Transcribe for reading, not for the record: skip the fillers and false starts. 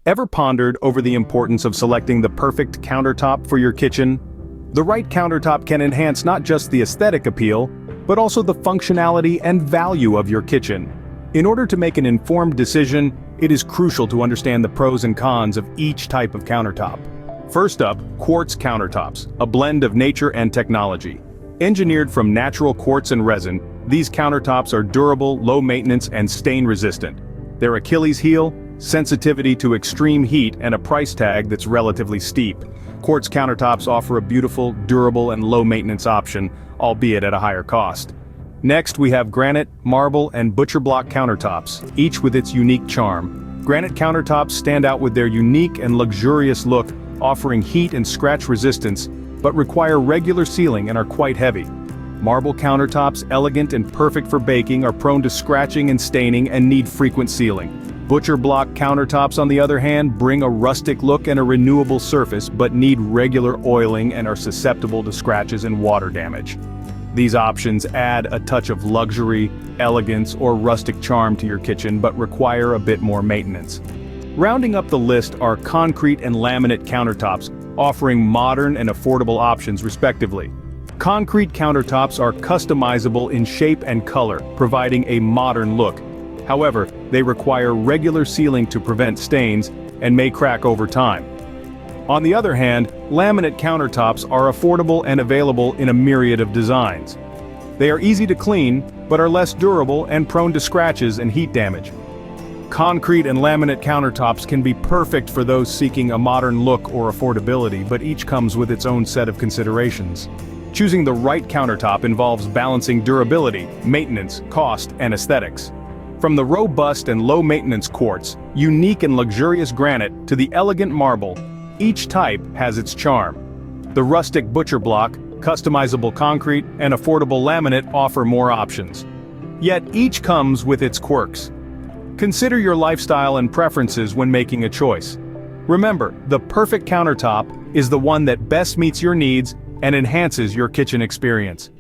Ever pondered over the importance of selecting the perfect countertop for your kitchen? The right countertop can enhance not just the aesthetic appeal, but also the functionality and value of your kitchen. In order to make an informed decision, it is crucial to understand the pros and cons of each type of countertop. First up, Quartz Countertops, a blend of nature and technology. Engineered from natural quartz and resin, these countertops are durable, low maintenance, and stain resistant. Their Achilles heel: sensitivity to extreme heat and a price tag that's relatively steep. Quartz countertops offer a beautiful, durable, and low-maintenance option, albeit at a higher cost. Next, we have granite, marble, and butcher block countertops, each with its unique charm. Granite countertops stand out with their unique and luxurious look, offering heat and scratch resistance, but require regular sealing and are quite heavy. Marble countertops, elegant and perfect for baking, are prone to scratching and staining and need frequent sealing. Butcher block countertops, on the other hand, bring a rustic look and a renewable surface, but need regular oiling and are susceptible to scratches and water damage. These options add a touch of luxury, elegance, or rustic charm to your kitchen, but require a bit more maintenance. Rounding up the list are concrete and laminate countertops, offering modern and affordable options respectively. Concrete countertops are customizable in shape and color, providing a modern look. However, they require regular sealing to prevent stains and may crack over time. On the other hand, laminate countertops are affordable and available in a myriad of designs. They are easy to clean, but are less durable and prone to scratches and heat damage. Concrete and laminate countertops can be perfect for those seeking a modern look or affordability, but each comes with its own set of considerations. Choosing the right countertop involves balancing durability, maintenance, cost, and aesthetics. From the robust and low-maintenance quartz, unique and luxurious granite, to the elegant marble, each type has its charm. The rustic butcher block, customizable concrete, and affordable laminate offer more options. Yet each comes with its quirks. Consider your lifestyle and preferences when making a choice. Remember, the perfect countertop is the one that best meets your needs and enhances your kitchen experience.